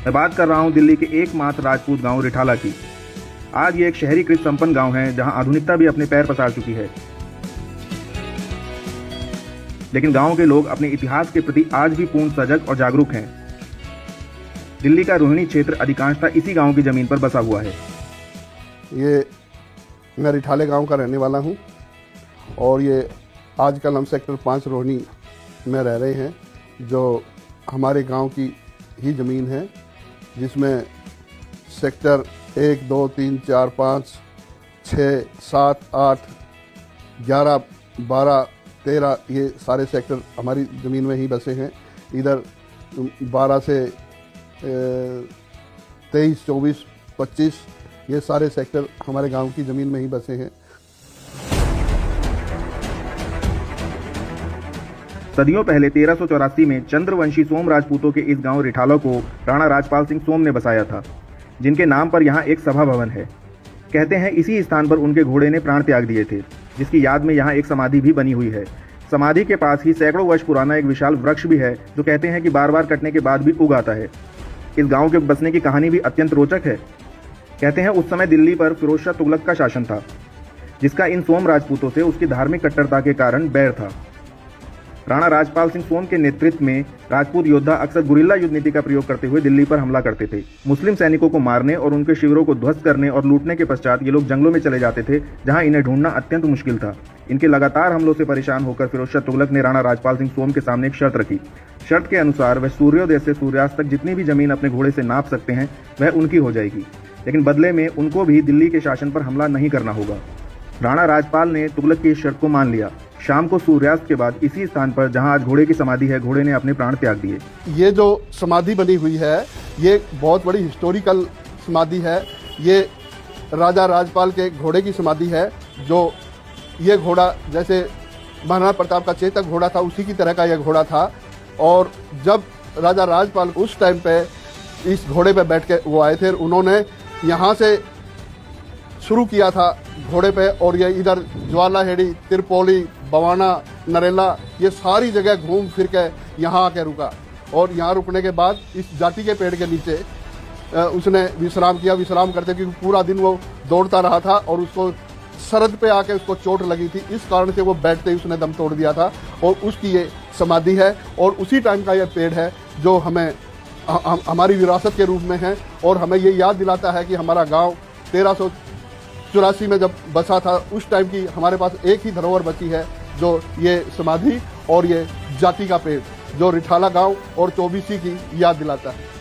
मैं बात कर रहा हूं दिल्ली के एकमात्र राजपूत गांव रिठाला की। आज ये एक शहरीकृत संपन्न गांव है जहां आधुनिकता भी अपने पैर पसार चुकी है, लेकिन गांव के लोग अपने इतिहास के प्रति आज भी पूर्ण सजग और जागरूक हैं। दिल्ली का रोहिणी क्षेत्र अधिकांशतः इसी गांव की जमीन पर बसा हुआ है। मैं रिठाले गांव का रहने वाला हूं और ये आजकल हम सेक्टर 5 रोहिणी में रह रहे हैं, जो हमारे गांव की ही ज़मीन है, जिसमें सेक्टर 1, 2, 3, 4, 5, 6, 7, 8, 11, 12, 13 ये सारे सेक्टर हमारी ज़मीन में ही बसे हैं। इधर 12 से 23, 24, 25 ये सारे सेक्टर हमारे गांव की ज़मीन में ही बसे हैं। सदियों पहले 1384 में चंद्रवंशी सोम राजपूतों के इस गांव रिठाला को राणा राजपाल सिंह सोम ने बसाया था, जिनके नाम पर यहाँ एक सभा भवन है। कहते हैं इसी स्थान पर उनके घोड़े ने प्राण त्याग दिए थे, जिसकी याद में यहाँ एक समाधि भी बनी हुई है। समाधि के पास ही सैकड़ों वर्ष पुराना एक विशाल वृक्ष भी है, जो कहते हैं कि बार बार कटने के बाद भी उग आता है। इस गांव के बसने की कहानी भी अत्यंत रोचक है। कहते हैं उस समय दिल्ली पर फिरोज शाह तुगलक का शासन था, जिसका इन सोम राजपूतों से उसकी धार्मिक कट्टरता के कारण बैर था। राणा राजपाल सिंह सोम के नेतृत्व में राजपूत योद्धा अक्सर गुरिल्ला युद्ध नीति का प्रयोग करते हुए दिल्ली पर हमला करते थे। मुस्लिम सैनिकों को मारने और उनके शिविरों को ध्वस्त करने और लूटने के पश्चात ये लोग जंगलों में चले जाते थे, जहां इन्हें ढूंढना अत्यंत मुश्किल था। इनके लगातार हमलों से परेशान होकर फिरोज शाह तुगलक ने राणा राजपाल सिंह सोम के सामने एक शर्त रखी। शर्त के अनुसार वह सूर्योदय से सूर्यास्त तक जितनी भी जमीन अपने घोड़े से नाप सकते हैं, वह उनकी हो जाएगी, लेकिन बदले में उनको भी दिल्ली के शासन पर हमला नहीं करना होगा। राणा राजपाल ने तुगलक की इस शर्त को मान लिया। शाम को सूर्यास्त के बाद इसी स्थान पर जहां आज घोड़े की समाधि है, घोड़े ने अपने प्राण त्याग दिए। ये जो समाधि बनी हुई है, ये बहुत बड़ी हिस्टोरिकल समाधि है। ये राजा राजपाल के घोड़े की समाधि है। जो ये घोड़ा जैसे महाराणा प्रताप का चेतक घोड़ा था, उसी की तरह का यह घोड़ा था। और जब राजा राजपाल उस टाइम पे इस घोड़े पे बैठ के वो आए थे, उन्होंने यहाँ से शुरू किया था घोड़े पे, और ये इधर ज्वालाहेड़ी, तिरपोली, बवाना, नरेला, ये सारी जगह घूम फिर के यहाँ आके रुका। और यहाँ रुकने के बाद इस जाति के पेड़ के नीचे उसने विश्राम किया। विश्राम करते क्योंकि पूरा दिन वो दौड़ता रहा था और उसको सरहद पे आके उसको चोट लगी थी, इस कारण से वो बैठते ही उसने दम तोड़ दिया था, और उसकी ये समाधि है। और उसी टाइम का ये पेड़ है जो हमें हमारी विरासत के रूप में है, और हमें ये याद दिलाता है कि हमारा गाँव 1384 में जब बसा था, उस टाइम की हमारे पास एक ही धरोहर बची है, जो ये समाधि और ये जाति का पेड़, जो रिठाला गांव और चौबीसी की याद दिलाता है।